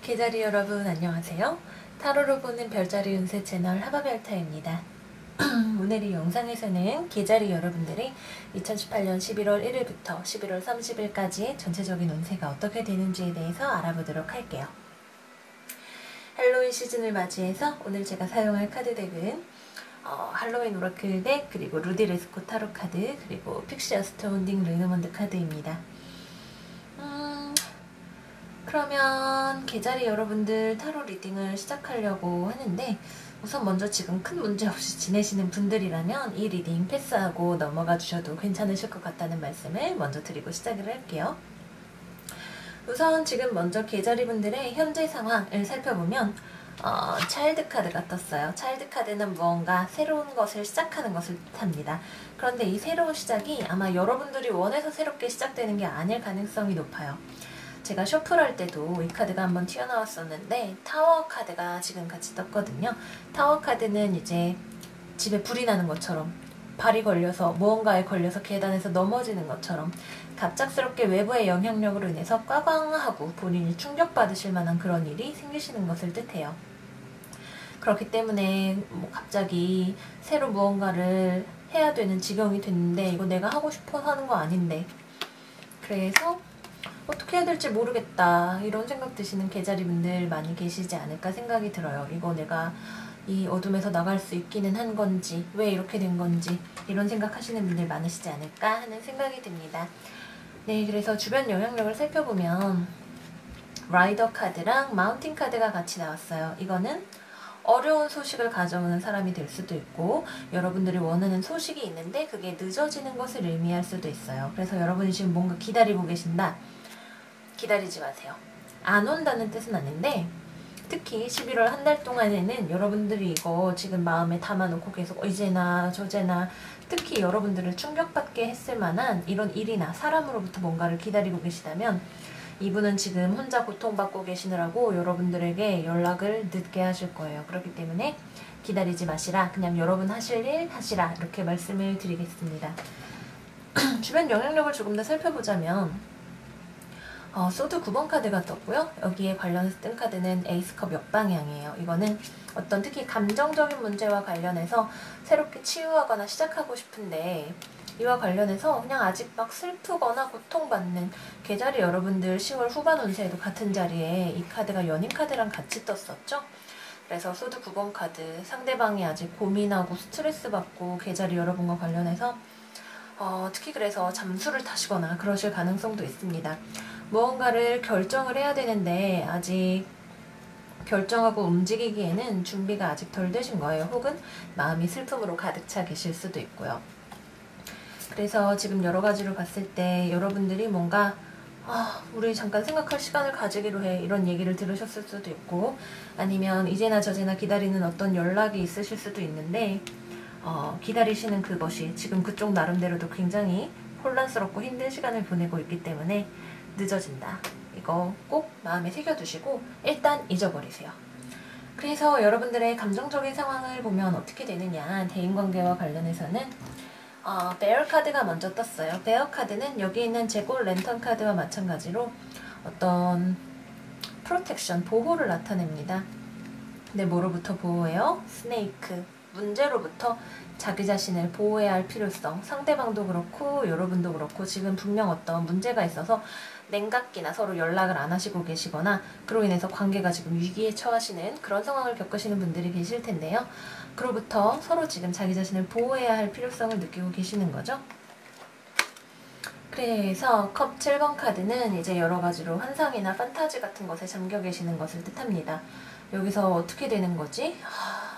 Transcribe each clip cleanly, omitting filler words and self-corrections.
계자리 여러분 안녕하세요. 타로로 보는 별자리 운세 채널 하바별타입니다. 오늘 이 영상에서는 계자리 여러분들이 2018년 11월 1일부터 11월 30일까지 전체적인 운세가 어떻게 되는지에 대해서 알아보도록 할게요. 할로윈 시즌을 맞이해서 오늘 제가 사용할 카드 덱은 할로윈 오라클 덱, 그리고 루디 레스코 타로 카드, 그리고 픽시 어스토운딩 르노먼드 카드입니다. 그러면 계자리 여러분들 타로 리딩을 시작하려고 하는데, 우선 먼저 지금 큰 문제 없이 지내시는 분들이라면 이 리딩 패스하고 넘어가 주셔도 괜찮으실 것 같다는 말씀을 먼저 드리고 시작을 할게요. 우선 지금 먼저 계자리 분들의 현재 상황을 살펴보면 차일드 카드가 떴어요. 차일드 카드는 무언가 새로운 것을 시작하는 것을 뜻합니다. 그런데 이 새로운 시작이 아마 여러분들이 원해서 새롭게 시작되는 게 아닐 가능성이 높아요. 제가 셔플할 때도 이 카드가 한번 튀어나왔었는데 타워 카드가 지금 같이 떴거든요. 타워 카드는 이제 집에 불이 나는 것처럼, 발이 걸려서 무언가에 걸려서 계단에서 넘어지는 것처럼 갑작스럽게 외부의 영향력으로 인해서 꽈광하고 본인이 충격받으실 만한 그런 일이 생기시는 것을 뜻해요. 그렇기 때문에 갑자기 새로 무언가를 해야 되는 지경이 됐는데 이거 내가 하고 싶어서 하는 거 아닌데, 그래서 어떻게 해야 될지 모르겠다 이런 생각 드시는 계자리 분들 많이 계시지 않을까 생각이 들어요. 이거 내가 이 어둠에서 나갈 수 있기는 한 건지, 왜 이렇게 된 건지, 이런 생각하시는 분들 많으시지 않을까 하는 생각이 듭니다. 네, 그래서 주변 영향력을 살펴보면 라이더 카드랑 마운틴 카드가 같이 나왔어요. 이거는 어려운 소식을 가져오는 사람이 될 수도 있고, 여러분들이 원하는 소식이 있는데 그게 늦어지는 것을 의미할 수도 있어요. 그래서 여러분이 지금 뭔가 기다리고 계신다, 기다리지 마세요. 안 온다는 뜻은 아닌데, 특히 11월 한 달 동안에는 여러분들이 이거 지금 마음에 담아놓고 계속 이제나 저제나, 특히 여러분들을 충격받게 했을 만한 이런 일이나 사람으로부터 뭔가를 기다리고 계시다면 이분은 지금 혼자 고통받고 계시느라고 여러분들에게 연락을 늦게 하실 거예요. 그렇기 때문에 기다리지 마시라, 그냥 여러분 하실 일 하시라, 이렇게 말씀을 드리겠습니다. 주변 영향력을 조금 더 살펴보자면 소드 9번 카드가 떴고요. 여기에 관련해서 뜬 카드는 에이스컵 역방향이에요. 이거는 어떤 특히 감정적인 문제와 관련해서 새롭게 치유하거나 시작하고 싶은데, 이와 관련해서 그냥 아직 막 슬프거나 고통받는 계자리 여러분들 10월 후반 운세에도 같은 자리에 이 카드가 연인 카드랑 같이 떴었죠. 그래서 소드 9번 카드, 상대방이 아직 고민하고 스트레스 받고 계자리 여러분과 관련해서 특히 그래서 잠수를 타시거나 그러실 가능성도 있습니다. 무언가를 결정을 해야 되는데 아직 결정하고 움직이기에는 준비가 아직 덜 되신 거예요. 혹은 마음이 슬픔으로 가득 차 계실 수도 있고요. 그래서 지금 여러 가지로 봤을 때 여러분들이 뭔가 우리 잠깐 생각할 시간을 가지기로 해, 이런 얘기를 들으셨을 수도 있고, 아니면 이제나 저제나 기다리는 어떤 연락이 있으실 수도 있는데 기다리시는 그것이 지금 그쪽 나름대로도 굉장히 혼란스럽고 힘든 시간을 보내고 있기 때문에 늦어진다. 이거 꼭 마음에 새겨두시고 일단 잊어버리세요. 그래서 여러분들의 감정적인 상황을 보면 어떻게 되느냐, 대인관계와 관련해서는 베어 카드가 먼저 떴어요. 베어 카드는 여기 있는 제골 랜턴 카드와 마찬가지로 어떤 프로텍션, 보호를 나타냅니다. 근데 뭐로부터 보호해요? 스네이크, 문제로부터 자기 자신을 보호해야 할 필요성, 상대방도 그렇고 여러분도 그렇고 지금 분명 어떤 문제가 있어서 냉각기나 서로 연락을 안 하시고 계시거나 그로 인해서 관계가 지금 위기에 처하시는 그런 상황을 겪으시는 분들이 계실 텐데요. 그로부터 서로 지금 자기 자신을 보호해야 할 필요성을 느끼고 계시는 거죠. 그래서 컵 7번 카드는 이제 여러 가지로 환상이나 판타지 같은 것에 잠겨 계시는 것을 뜻합니다. 여기서 어떻게 되는 거지?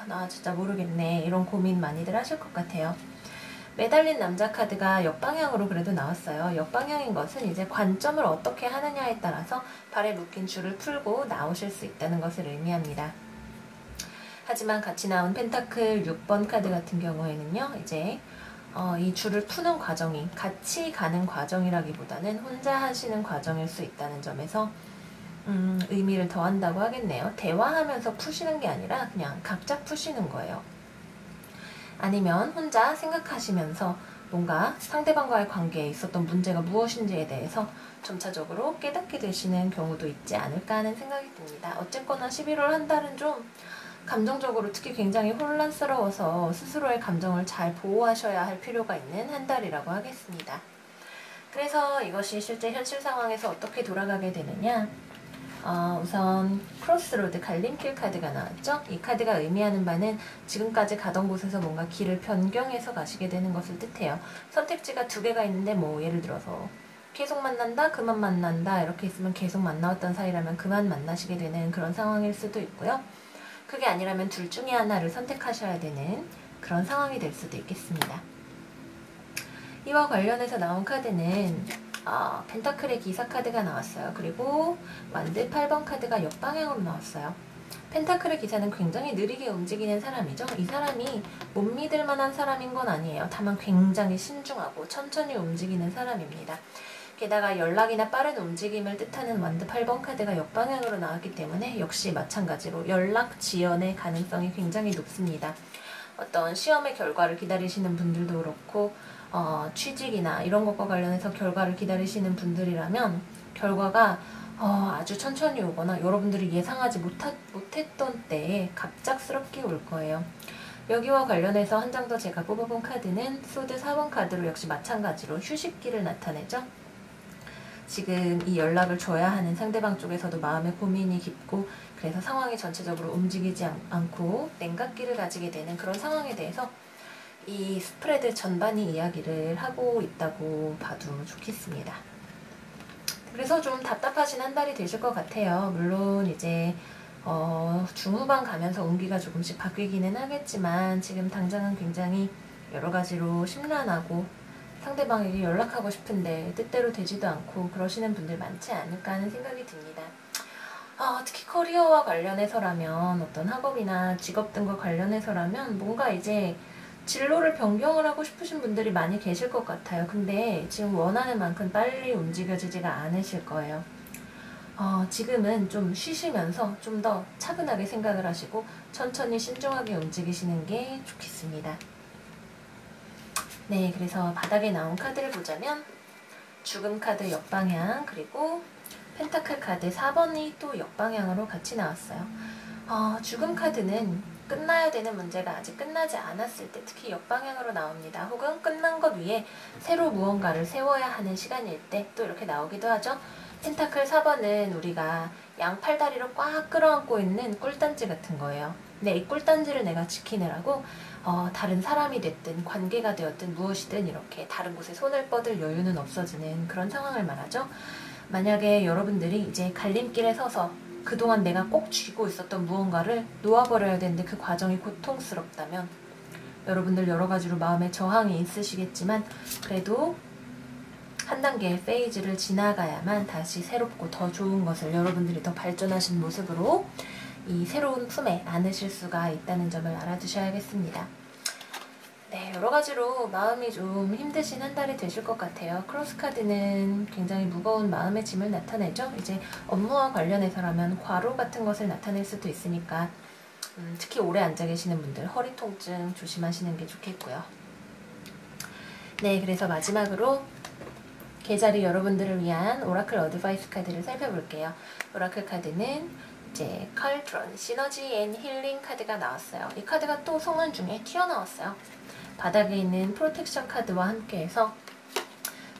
나 진짜 모르겠네, 이런 고민 많이들 하실 것 같아요. 매달린 남자 카드가 역방향으로 그래도 나왔어요. 역방향인 것은 이제 관점을 어떻게 하느냐에 따라서 발에 묶인 줄을 풀고 나오실 수 있다는 것을 의미합니다. 하지만 같이 나온 펜타클 6번 카드 같은 경우에는요, 이제 이 줄을 푸는 과정이 같이 가는 과정이라기보다는 혼자 하시는 과정일 수 있다는 점에서 의미를 더한다고 하겠네요. 대화하면서 푸시는 게 아니라 그냥 각자 푸시는 거예요. 아니면 혼자 생각하시면서 뭔가 상대방과의 관계에 있었던 문제가 무엇인지에 대해서 점차적으로 깨닫게 되시는 경우도 있지 않을까 하는 생각이 듭니다. 어쨌거나 11월 한 달은 좀 감정적으로 특히 굉장히 혼란스러워서 스스로의 감정을 잘 보호하셔야 할 필요가 있는 한 달이라고 하겠습니다. 그래서 이것이 실제 현실 상황에서 어떻게 돌아가게 되느냐, 우선 크로스로드 갈림길 카드가 나왔죠. 이 카드가 의미하는 바는 지금까지 가던 곳에서 뭔가 길을 변경해서 가시게 되는 것을 뜻해요. 선택지가 두 개가 있는데 뭐 예를 들어서 계속 만난다, 그만 만난다 이렇게 있으면 계속 만나왔던 사이라면 그만 만나시게 되는 그런 상황일 수도 있고요. 그게 아니라면 둘 중에 하나를 선택하셔야 되는 그런 상황이 될 수도 있겠습니다. 이와 관련해서 나온 카드는 펜타클의 기사 카드가 나왔어요. 그리고 완드 8번 카드가 역방향으로 나왔어요. 펜타클의 기사는 굉장히 느리게 움직이는 사람이죠. 이 사람이 못 믿을 만한 사람인 건 아니에요. 다만 굉장히 신중하고 천천히 움직이는 사람입니다. 게다가 연락이나 빠른 움직임을 뜻하는 완드 8번 카드가 역방향으로 나왔기 때문에 역시 마찬가지로 연락 지연의 가능성이 굉장히 높습니다. 어떤 시험의 결과를 기다리시는 분들도 그렇고 취직이나 이런 것과 관련해서 결과를 기다리시는 분들이라면 결과가 아주 천천히 오거나 여러분들이 예상하지 못했던 때에 갑작스럽게 올 거예요. 여기와 관련해서 한 장 더 제가 뽑아본 카드는 소드 4번 카드로 역시 마찬가지로 휴식기를 나타내죠. 지금 이 연락을 줘야 하는 상대방 쪽에서도 마음의 고민이 깊고 그래서 상황이 전체적으로 움직이지 않고 냉각기를 가지게 되는 그런 상황에 대해서 이 스프레드 전반이 이야기를 하고 있다고 봐도 좋겠습니다. 그래서 좀 답답하신 한 달이 되실 것 같아요. 물론 이제 중후반 가면서 운기가 조금씩 바뀌기는 하겠지만 지금 당장은 굉장히 여러 가지로 심란하고 상대방에게 연락하고 싶은데 뜻대로 되지도 않고 그러시는 분들 많지 않을까 하는 생각이 듭니다. 특히 커리어와 관련해서라면 어떤 학업이나 직업 등과 관련해서라면 뭔가 이제 진로를 변경을 하고 싶으신 분들이 많이 계실 것 같아요. 근데 지금 원하는 만큼 빨리 움직여지지가 않으실 거예요. 지금은 좀 쉬시면서 좀 더 차분하게 생각을 하시고 천천히 신중하게 움직이시는 게 좋겠습니다. 네, 그래서 바닥에 나온 카드를 보자면 죽음 카드 역방향, 그리고 펜타클 카드 4번이 또 역방향으로 같이 나왔어요. 죽음 카드는 끝나야 되는 문제가 아직 끝나지 않았을 때 특히 역방향으로 나옵니다. 혹은 끝난 것 위에 새로 무언가를 세워야 하는 시간일 때 또 이렇게 나오기도 하죠. 펜타클 4번은 우리가 양팔다리로 꽉 끌어안고 있는 꿀단지 같은 거예요. 근데 이 꿀단지를 내가 지키느라고 다른 사람이 됐든 관계가 되었든 무엇이든 이렇게 다른 곳에 손을 뻗을 여유는 없어지는 그런 상황을 말하죠. 만약에 여러분들이 이제 갈림길에 서서 그동안 내가 꼭 쥐고 있었던 무언가를 놓아버려야 되는데 그 과정이 고통스럽다면 여러분들 여러 가지로 마음에 저항이 있으시겠지만 그래도 한 단계의 페이즈를 지나가야만 다시 새롭고 더 좋은 것을 여러분들이 더 발전하신 모습으로 이 새로운 품에 안으실 수가 있다는 점을 알아두셔야겠습니다. 네, 여러 가지로 마음이 좀 힘드신 한 달이 되실 것 같아요. 크로스 카드는 굉장히 무거운 마음의 짐을 나타내죠. 이제 업무와 관련해서라면 과로 같은 것을 나타낼 수도 있으니까 특히 오래 앉아 계시는 분들 허리 통증 조심하시는 게 좋겠고요. 네, 그래서 마지막으로 계자리 여러분들을 위한 오라클 어드바이스 카드를 살펴볼게요. 오라클 카드는 이제 칼트론 시너지 앤 힐링 카드가 나왔어요. 이 카드가 또 성운 중에 튀어나왔어요. 바닥에 있는 프로텍션 카드와 함께해서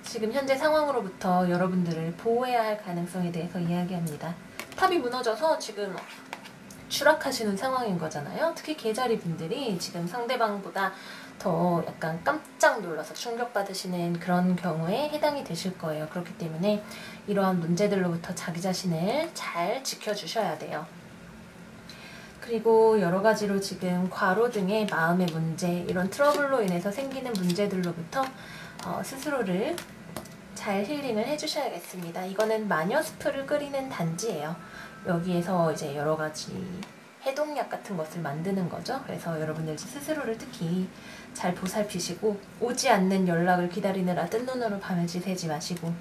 지금 현재 상황으로부터 여러분들을 보호해야 할 가능성에 대해서 이야기합니다. 탑이 무너져서 지금 추락하시는 상황인 거잖아요. 특히 계자리 분들이 지금 상대방보다 더 약간 깜짝 놀라서 충격받으시는 그런 경우에 해당이 되실 거예요. 그렇기 때문에 이러한 문제들로부터 자기 자신을 잘 지켜주셔야 돼요. 그리고 여러 가지로 지금 과로 등의 마음의 문제, 이런 트러블로 인해서 생기는 문제들로부터 스스로를 잘 힐링을 해주셔야겠습니다. 이거는 마녀스프를 끓이는 단지예요. 여기에서 이제 여러 가지 해독약 같은 것을 만드는 거죠. 그래서 여러분들 스스로를 특히 잘 보살피시고 오지 않는 연락을 기다리느라 뜬 눈으로 밤을 지새지 마시고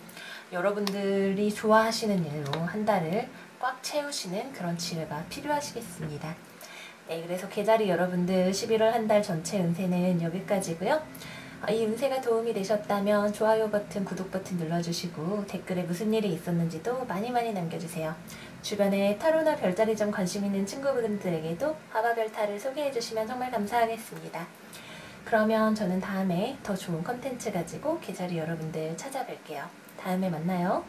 여러분들이 좋아하시는 일로 한 달을 꽉 채우시는 그런 치료가 필요하시겠습니다. 네, 그래서 계자리 여러분들 11월 한 달 전체 운세는 여기까지고요. 이 운세가 도움이 되셨다면 좋아요 버튼, 구독 버튼 눌러주시고 댓글에 무슨 일이 있었는지도 많이 남겨주세요. 주변에 타로나 별자리 좀 관심 있는 친구분들에게도 아바별타를 소개해주시면 정말 감사하겠습니다. 그러면 저는 다음에 더 좋은 컨텐츠 가지고 계절이 여러분들 찾아뵐게요. 다음에 만나요.